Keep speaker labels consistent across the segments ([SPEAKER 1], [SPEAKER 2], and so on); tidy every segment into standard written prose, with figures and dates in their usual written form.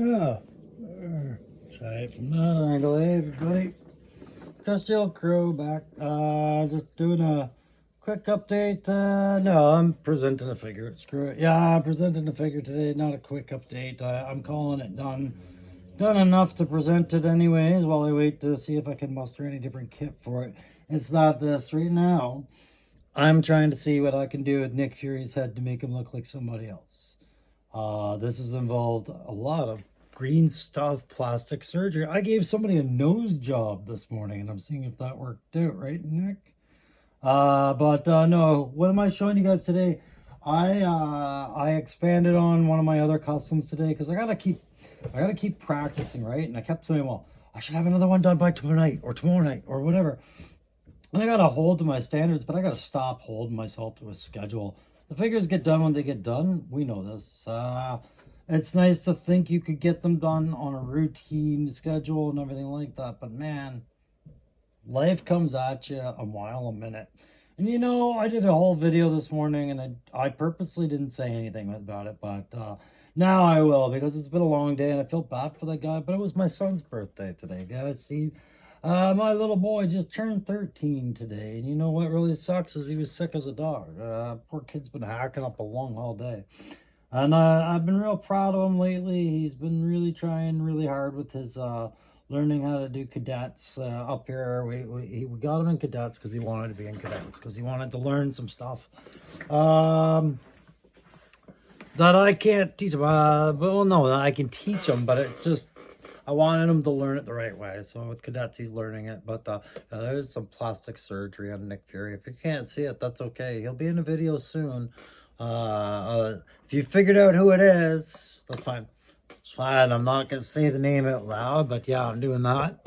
[SPEAKER 1] Yeah, try it from that angle. Hey, everybody. Just the old crew back. Just doing a quick update. No, I'm presenting a figure. Screw it. Yeah, I'm presenting a figure today, not a quick update. I'm calling it done. Done enough to present it anyways while I wait to see if I can muster any different kit for it. It's not this right now. I'm trying to see what I can do with Nick Fury's head to make him look like somebody else. This has involved a lot of green stuff, plastic surgery. I gave somebody a nose job this morning, and I'm seeing if that worked out, right, Nick? No, what am I showing you guys today? I expanded on one of my other customs today because I gotta keep practicing, right? And I kept saying, well, I should have another one done by tonight or tomorrow night or whatever. And I gotta hold to my standards, but I gotta stop holding myself to a schedule. The figures get done when they get done. We know this. It's nice to think you could get them done on a routine schedule and everything like that, but man, life comes at you a mile a minute. And you know, I did a whole video this morning and I purposely didn't say anything about it, but now I will because it's been a long day and I feel bad for that guy, but it was my son's birthday today, guys. See, my little boy just turned 13 today, and you know what really sucks is he was sick as a dog. Poor kid's been hacking up a lung all day. And I've been real proud of him lately. He's been really trying really hard with his learning how to do cadets up here. We got him in cadets because he wanted to be in cadets, because he wanted to learn some stuff that I can't teach him. Well, no, I can teach him, but it's just I wanted him to learn it the right way. So with cadets, he's learning it. But there's some plastic surgery on Nick Fury. If you can't see it, that's okay. He'll be in a video soon. If you figured out who it is, that's fine. It's fine. I'm not going to say the name out loud, but yeah, I'm doing that.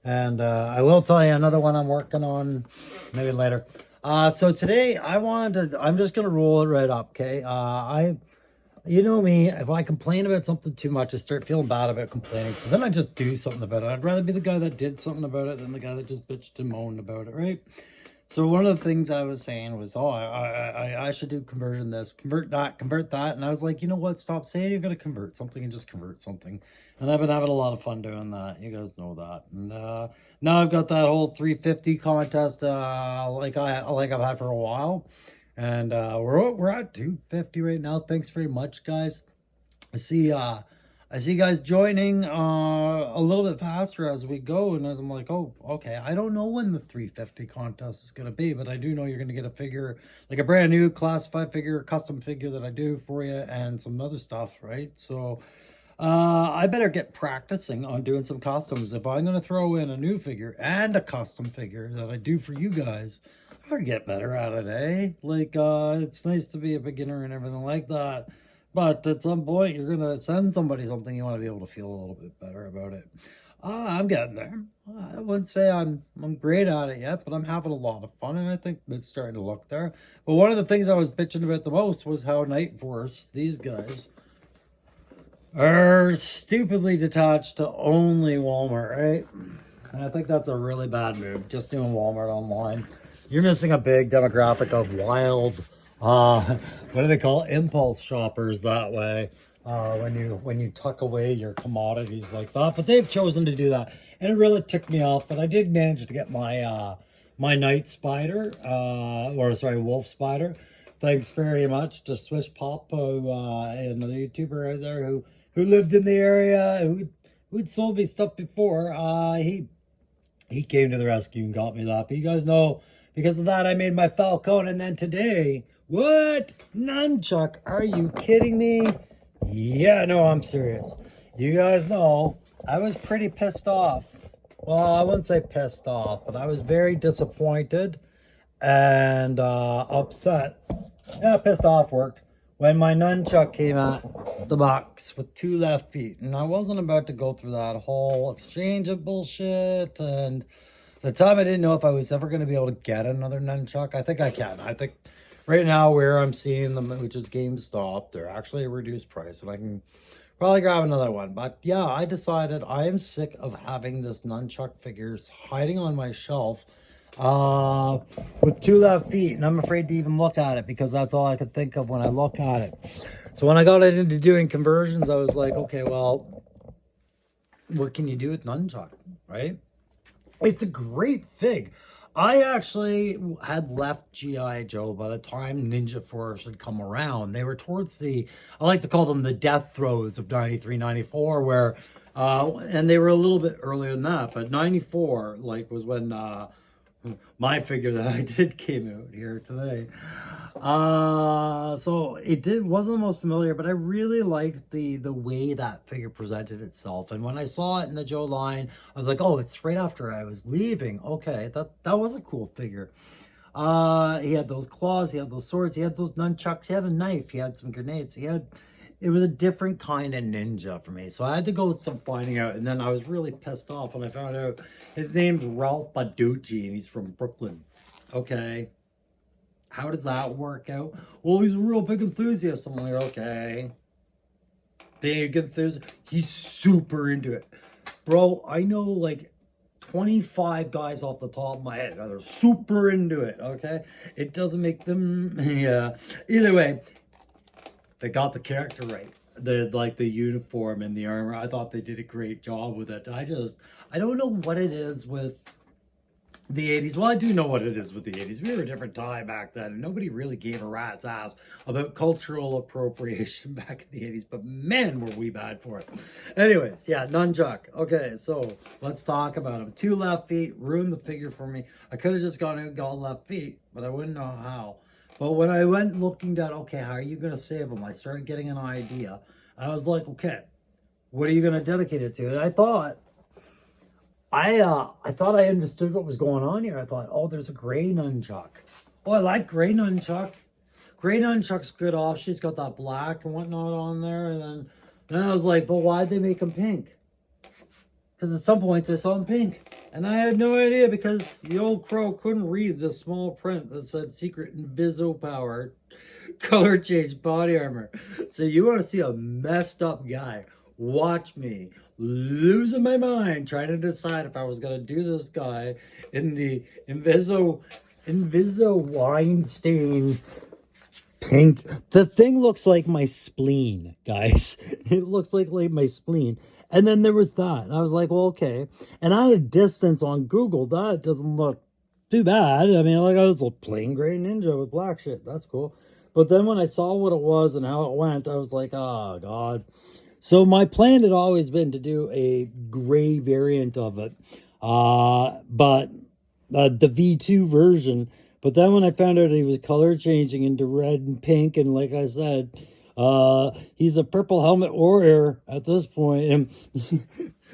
[SPEAKER 1] And I will tell you another one I'm working on maybe later. So today I'm just going to roll it right up, okay? You know me, if I complain about something too much, I start feeling bad about complaining. So then I just do something about it. I'd rather be the guy that did something about it than the guy that just bitched and moaned about it, right? So one of the things I was saying was, oh, I should do conversion this, convert that. And I was like, you know what? Stop saying you're going to convert something and just convert something. And I've been having a lot of fun doing that. You guys know that. And now I've got that whole 350 contest like I've had for a while. And we're at 250 right now. Thanks very much, guys. I see you guys joining a little bit faster as we go, and I'm like, oh, okay. I don't know when the 350 contest is gonna be, but I do know you're gonna get a figure, like a brand new classified figure, custom figure that I do for you, and some other stuff, right? So I better get practicing on doing some customs. If I'm gonna throw in a new figure and a custom figure that I do for you guys, I get better at it, eh? Like, it's nice to be a beginner and everything like that. But at some point, you're going to send somebody something, you want to be able to feel a little bit better about it. I'm getting there. I wouldn't say I'm great at it yet, but I'm having a lot of fun, and I think it's starting to look there. But one of the things I was bitching about the most was how Nightforce, these guys, are stupidly detached to only Walmart, right? And I think that's a really bad move, just doing Walmart online. You're missing a big demographic of wild, what do they call it? Impulse shoppers that way. When you tuck away your commodities like that, but they've chosen to do that, and it really ticked me off. But I did manage to get my my night spider, wolf spider. Thanks very much to Swish Pop, another YouTuber out there who lived in the area, who'd sold me stuff before. He came to the rescue and got me that. But you guys know, because of that, I made my Falcon. And then today, what? Nunchuck? Are you kidding me? Yeah, no, I'm serious. You guys know, I was pretty pissed off. Well, I wouldn't say pissed off, but I was very disappointed and upset. Yeah, pissed off worked. When my Nunchuck came out the box with 2 left feet. And I wasn't about to go through that whole exchange of bullshit. And at the time, I didn't know if I was ever going to be able to get another Nunchuck. I think I can. I think right now where I'm seeing them, which is GameStop, they're actually a reduced price. And I can probably grab another one. But yeah, I decided I am sick of having this Nunchuck figures hiding on my shelf with 2 left feet, and I'm afraid to even look at it because that's all I could think of when I look at it. So when I got into doing conversions, I was like, okay, well, what can you do with Nunchuck, right? It's a great fig. I actually had left G.I. Joe by the time Ninja Force had come around. They were towards I like to call them the death throes of 93, 94, where, and they were a little bit earlier than that, but 94, like, was when my figure that I did came out here today. So wasn't the most familiar, but I really liked the way that figure presented itself. And when I saw it in the Joe line, I was like, oh, it's right after I was leaving. Okay, that was a cool figure. He had those claws, he had those swords, he had those nunchucks, he had a knife, he had some grenades, it was a different kind of ninja for me. So I had to go some finding out, and then I was really pissed off when I found out his name's Ralph Baducci and he's from Brooklyn. Okay. How does that work out? Well, he's a real big enthusiast. I'm like, okay. Big enthusiast. He's super into it. Bro, I know like 25 guys off the top of my head that are super into it, okay? It doesn't make them, yeah. Either way, they got the character right. The uniform and the armor. I thought they did a great job with it. I don't know what it is with the 80s. Well, I do know what it is with the 80s. We were a different time back then, and nobody really gave a rat's ass about cultural appropriation back in the 80s, but man, were we bad for it. Anyways, yeah, Nunchuck. Okay, so let's talk about him. 2 left feet, ruined the figure for me. I could have just gone out and got left feet, but I wouldn't know how. But when I went looking at, okay, how are you going to save him? I started getting an idea. I was like, okay, what are you going to dedicate it to? And I thought I understood what was going on here. I thought, oh, there's a gray Nunchuck. Oh, I like gray Nunchuck. Gray Nunchuck's good off. She's got that black and whatnot on there. And then I was like, but why'd they make him pink? Because at some points I saw him pink. And I had no idea because the old crow couldn't read the small print that said secret inviso power, color change body armor. So you want to see a messed up guy. Watch me losing my mind trying to decide if I was going to do this guy in the Inviso wine stain pink. The thing looks like my spleen, guys. It looks like my spleen. And then there was that. And I was like, well, okay. And at a distance on Google, that doesn't look too bad. I mean, like, I was a plain gray ninja with black shit. That's cool. But then when I saw what it was and how it went, I was like, oh, God. So my plan had always been to do a gray variant of it. But the V2 version. But then when I found out he was color changing into red and pink, and like I said, he's a purple helmet warrior at this point, and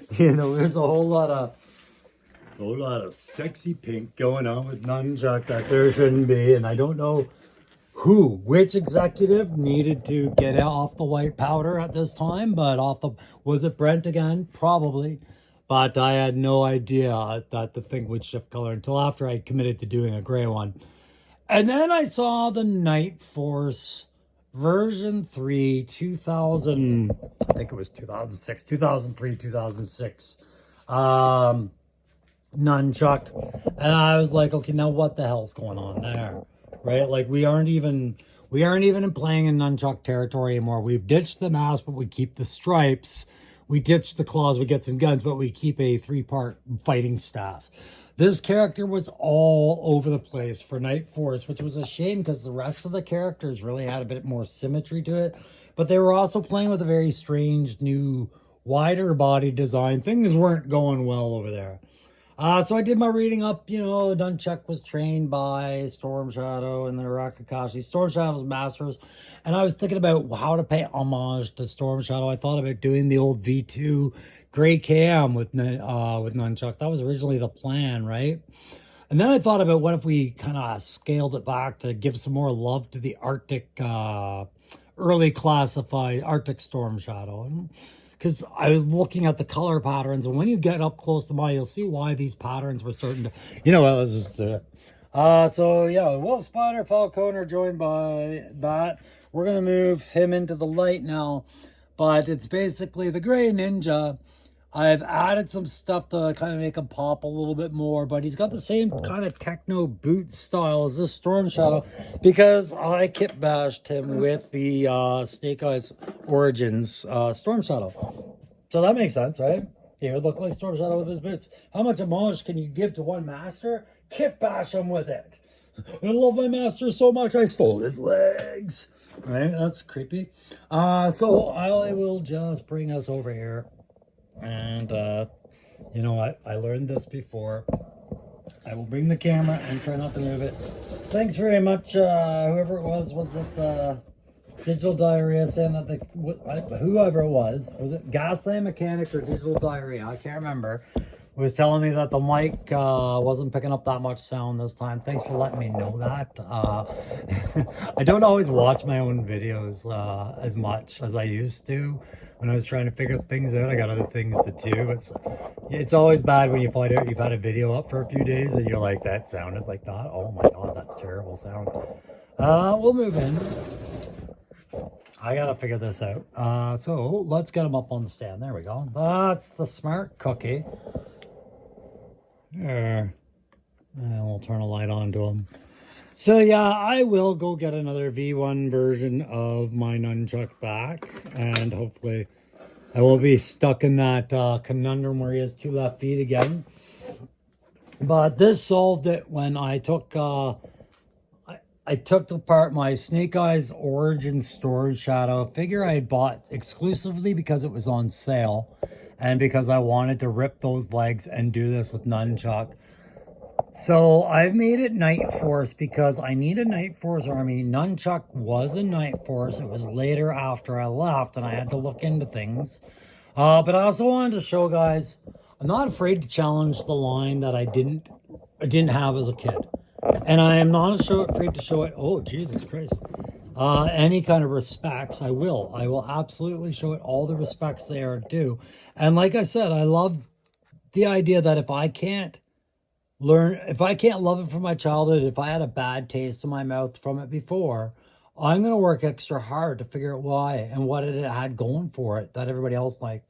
[SPEAKER 1] there's a whole lot of sexy pink going on with Nunchuck that there shouldn't be, and I don't know which executive needed to get off the white powder at this time, but was it Brent again? Probably. But I had no idea that the thing would shift color until after I committed to doing a gray one. And then I saw the Nightforce version 3, 2000, I think it was 2006, 2003, 2006, Nunchuck. And I was like, okay, now what the hell's going on there? Right? Like, we aren't even playing in Nunchuck territory anymore. We've ditched the mask, but we keep the stripes. We ditched the claws, we get some guns, but we keep a 3-part fighting staff. This character was all over the place for Nightforce, which was a shame because the rest of the characters really had a bit more symmetry to it. But they were also playing with a very strange new wider body design. Things weren't going well over there. So I did my reading up. Nunchuck was trained by Storm Shadow and the Rakakashi, Storm Shadow's masters. And I was thinking about how to pay homage to Storm Shadow. I thought about doing the old V2 gray cam with Nunchuck. That was originally the plan, right? And then I thought about what if we kind of scaled it back to give some more love to the Arctic, early classified Arctic Storm Shadow. Because I was looking at the color patterns, and when you get up close to mine, you'll see why these patterns were starting to, let's just do it. So yeah, Wolf Spider, Falcon are joined by that. We're going to move him into the light now, but it's basically the Gray Ninja. I've added some stuff to kind of make him pop a little bit more, but he's got the same kind of techno boot style as this Storm Shadow because I kit bashed him with the Snake Eyes Origins Storm Shadow. So that makes sense, right? He would look like Storm Shadow with his boots. How much homage can you give to one master? Kit bash him with it. I love my master so much I stole his legs. Right? That's creepy. So I will just bring us over here. And, you know what? I learned this before. I will bring the camera and try not to move it. Thanks very much, whoever it was it Digital Diarrhea saying that whoever it was it Gasland Mechanic or Digital Diarrhea? I can't remember. Was telling me that the mic wasn't picking up that much sound this time. Thanks for letting me know that. I don't always watch my own videos as much as I used to when I was trying to figure things out. I got other things to do. It's always bad when you find out you've had a video up for a few days and you're like, that sounded like that. Oh my god, that's terrible sound. We'll move in. I gotta figure this out. So let's get him up on the stand. There we go. That's the smart cookie. There. And we'll turn a light on to him. So yeah, I will go get another V1 version of my Nunchuck back. And hopefully I will be stuck in that conundrum where he has 2 left feet again. But this solved it when I took... I took apart my Snake Eyes Origin Storage Shadow figure I had bought exclusively because it was on sale and because I wanted to rip those legs and do this with Nunchuck. So I've made it Nightforce because I need a Nightforce army. Nunchuck was a Nightforce. It was later after I left and I had to look into things. But I also wanted to show guys, I'm not afraid to challenge the line that I didn't have as a kid. And I am not afraid to show it. Oh, Jesus Christ. Any kind of respects, I will. I will absolutely show it all the respects they are due. And like I said, I love the idea that if I can't love it from my childhood, if I had a bad taste in my mouth from it before, I'm going to work extra hard to figure out why and what it had going for it that everybody else liked.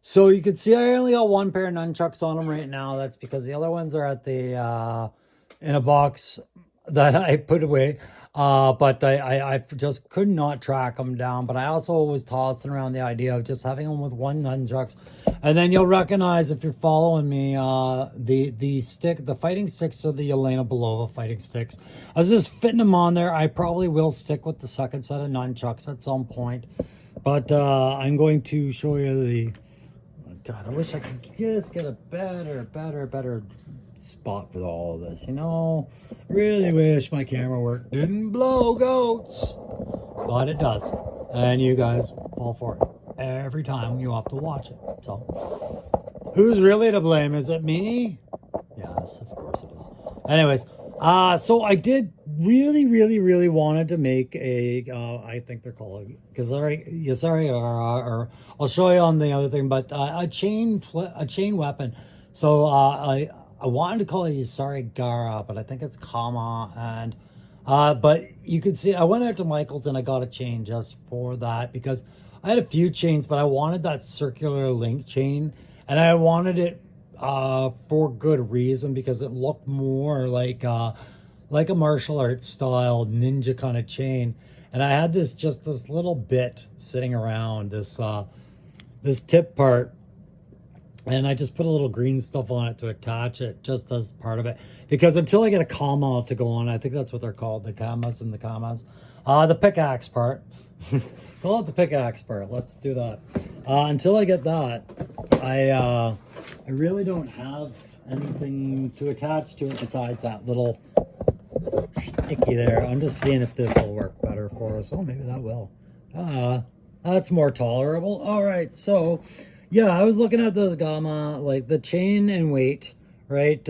[SPEAKER 1] So you can see I only got 1 pair of nunchucks on them right now. That's because the other ones are at the... in a box that I put away, but I just could not track them down. But I also was tossing around the idea of just having them with 1 nunchucks, and then you'll recognize if you're following me the fighting sticks are the Elena Belova fighting sticks. I was just fitting them on there. I probably will stick with the second set of nunchucks at some point, but I'm going to show you the. God, I wish I could just get a better spot for all of this, you know. Really wish my camera work didn't blow goats, but it does, and you guys fall for it every time you have to watch it. So who's really to blame? Is it me? Yes, of course it is. Anyways, so I did really wanted to make a I think they're called Yasari, or I'll show you on the other thing, but a chain weapon. So I wanted to call it Yasari Gara, but I think it's Kama. And but you can see I went out to Michael's and I got a chain just for that because I had a few chains, but I wanted that circular link chain, and I wanted it for good reason because it looked more like a martial arts style ninja kind of chain. And I had this little bit sitting around this tip part, and I just put a little green stuff on it to attach it just as part of it, because until I get a kama to go on, I think that's what they're called, the kamas and the kamas, the pickaxe part. Call it the pickaxe part. Let's do that. Until I get that, I really don't have anything to attach to it besides that little sticky there. I'm just seeing if this will work better for us. Oh, maybe that will. That's more tolerable. All right, so yeah, I was looking at the gamma, like the chain and weight, right?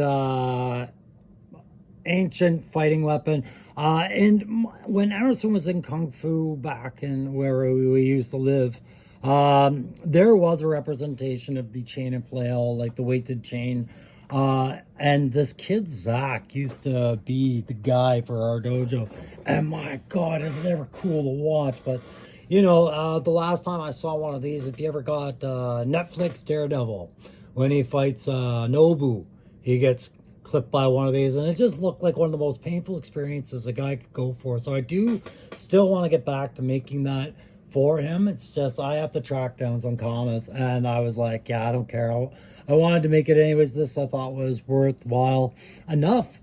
[SPEAKER 1] Ancient fighting weapon. And when Emerson was in Kung Fu back in where we used to live, there was a representation of the chain and flail, like the weighted chain. And this kid, Zach, used to be the guy for our dojo. And my God, is it ever cool to watch. But, you know, the last time I saw one of these, if you ever got Netflix Daredevil, when he fights Nobu, he gets clipped by one of these. And it just looked like one of the most painful experiences a guy could go for. So I do still want to get back to making that for him. It's just I have to track down some comments, and I was like, yeah, I don't care. I wanted to make it anyways. This I thought was worthwhile enough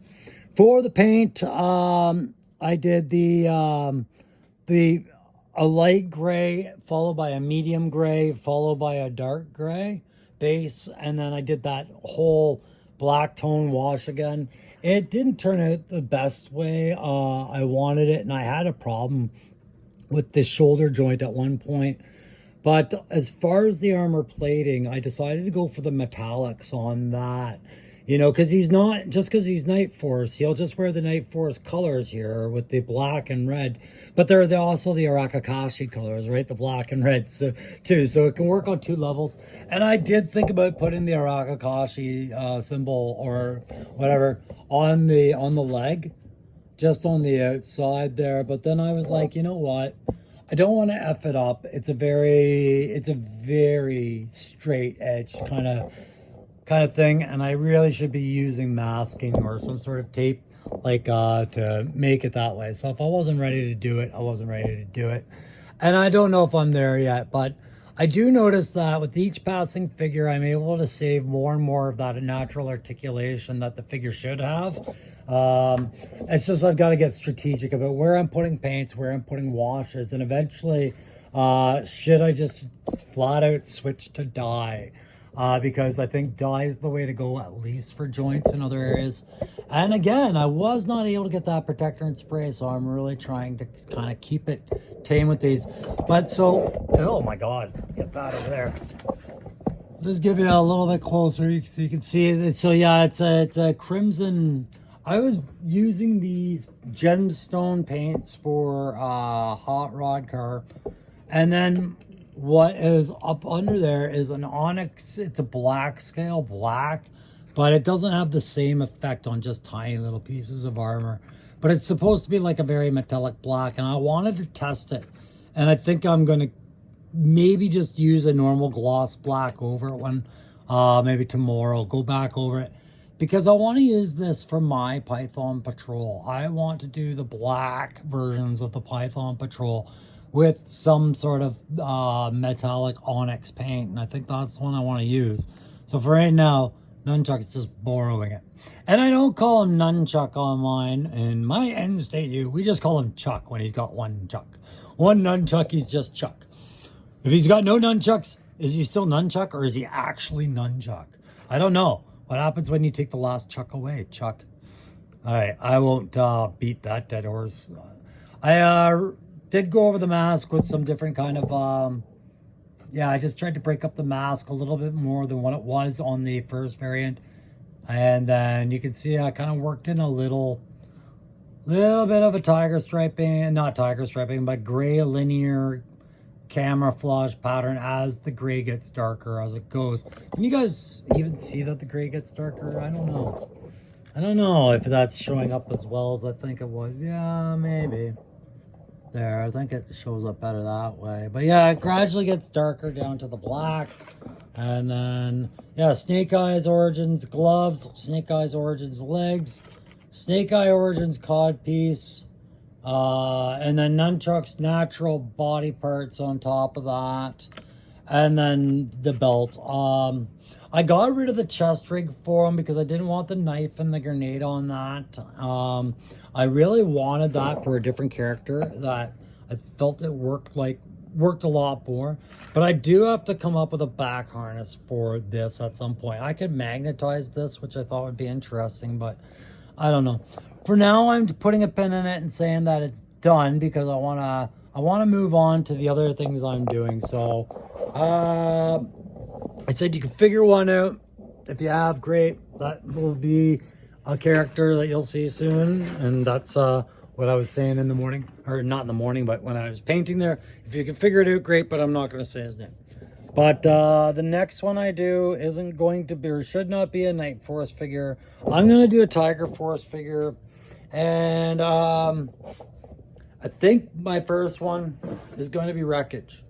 [SPEAKER 1] for the paint. I did the a light gray followed by a medium gray followed by a dark gray base, and then I did that whole black tone wash again. It didn't turn out the best way I wanted it, and I had a problem with the shoulder joint at one point. But as far as the armor plating, I decided to go for the metallics on that. You know, because he's not, just because he's Nightforce, he'll just wear the Nightforce colors here with the black and red. But they're also the Arakakashi colors, right? The black and red too. So it can work on two levels. And I did think about putting the Arakakashi symbol or whatever on the leg, just on the outside there. But then I was like, you know what? I don't want to F it up. It's a very straight edge kind of thing, and I really should be using masking or some sort of tape like to make it that way. So if I wasn't ready to do it, I wasn't ready to do it. And I don't know if I'm there yet, but I do notice that with each passing figure, I'm able to save more and more of that natural articulation that the figure should have. It's just I've got to get strategic about where I'm putting paints, where I'm putting washes, and eventually should I just flat out switch to dye? Because I think dye is the way to go, at least for joints and other areas. And again, I was not able to get that protector and spray, so I'm really trying to kind of keep it tame with these. But so, oh my God, get that over there. I'll just give you a little bit closer so you can see it. So yeah, it's a crimson. I was using these gemstone paints for hot rod car, and then what is up under there is an onyx. It's a black scale black, but it doesn't have the same effect on just tiny little pieces of armor. But it's supposed to be like a very metallic black, and I wanted to test it. And I think I'm going to maybe just use a normal gloss black over it one, maybe tomorrow, go back over it. Because I want to use this for my Python Patrol. I want to do the black versions of the Python Patrol with some sort of metallic onyx paint, and I think that's the one I want to use. So for right now, Nunchuck's just borrowing it. And I don't call him Nunchuck on mine. In my end state U, we just call him Chuck when he's got one Chuck. One Nunchuck, he's just Chuck. If he's got no Nunchucks, is he still Nunchuck, or is he actually Nunchuck? I don't know. What happens when you take the last Chuck away, Chuck? All right, I won't beat that dead horse. I did go over the mask with some different kind of, yeah, I just tried to break up the mask a little bit more than what it was on the first variant. And then you can see I kind of worked in a little bit of a tiger striping, not tiger striping, but gray linear camouflage pattern as the gray gets darker as it goes. Can you guys even see that the gray gets darker? I don't know. I don't know if that's showing up as well as I think it would. Yeah, maybe. There, I think it shows up better that way. But yeah, it gradually gets darker down to the black. And then, yeah, Snake Eyes Origins gloves, Snake Eyes Origins legs, Snake Eye Origins codpiece, and then Nunchuck's natural body parts on top of that. And then the belt. I got rid of the chest rig for him because I didn't want the knife and the grenade on that. I really wanted that for a different character that I felt it worked a lot more. But I do have to come up with a back harness for this at some point. I could magnetize this, which I thought would be interesting, but I don't know. For now, I'm putting a pin in it and saying that it's done because I wanna move on to the other things I'm doing. So I said you can figure one out. If you have, great. That will be a character that you'll see soon. And that's what I was saying in the morning. Or not in the morning, but when I was painting there. If you can figure it out, great, but I'm not going to say his name. But the next one I do isn't going to be, or should not be, a Nightforce figure. I'm going to do a Tiger Force figure. And I think my first one is going to be Wreckage.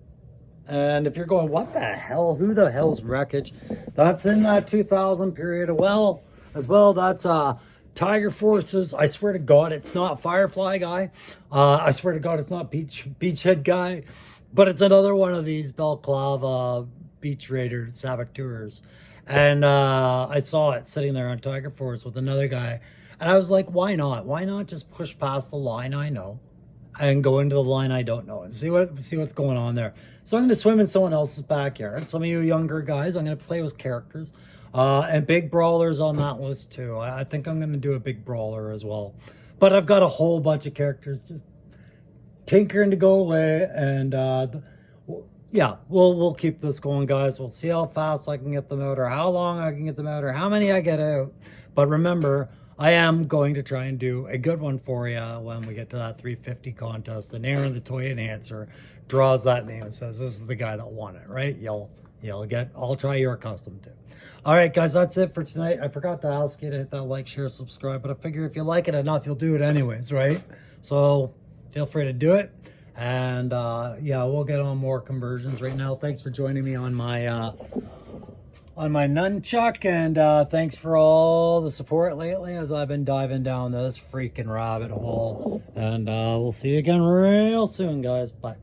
[SPEAKER 1] And if you're going, what the hell? Who the hell's Wreckage? That's in that 2000 period as well. That's Tiger Forces. I swear to God, it's not Firefly guy. I swear to God, it's not Beachhead guy. But it's another one of these balaclava beach raider saboteurs. And I saw it sitting there on Tiger Force with another guy. And I was like, why not? Why not just push past the line I know and go into the line I don't know and see what's going on there. So I'm going to swim in someone else's backyard. Some of you younger guys, I'm going to play with characters. And big brawlers on that list too. I think I'm going to do a big brawler as well. But I've got a whole bunch of characters just tinkering to go away, and yeah, we'll keep this going, guys. We'll see how fast I can get them out, or how long I can get them out, or how many I get out. But remember, I am going to try and do a good one for you when we get to that 350 contest, and Aaron the toy enhancer draws that name and says this is the guy that won it, right? You'll get, I'll try your custom too. All right, guys, that's it for tonight. I forgot to ask you to hit that like, share, subscribe, but I figure if you like it enough, you'll do it anyways, right? So feel free to do it. And yeah, we'll get on more conversions right now. Thanks for joining me on my Nunchuck, and thanks for all the support lately as I've been diving down this freaking rabbit hole. And we'll see you again real soon, guys. Bye.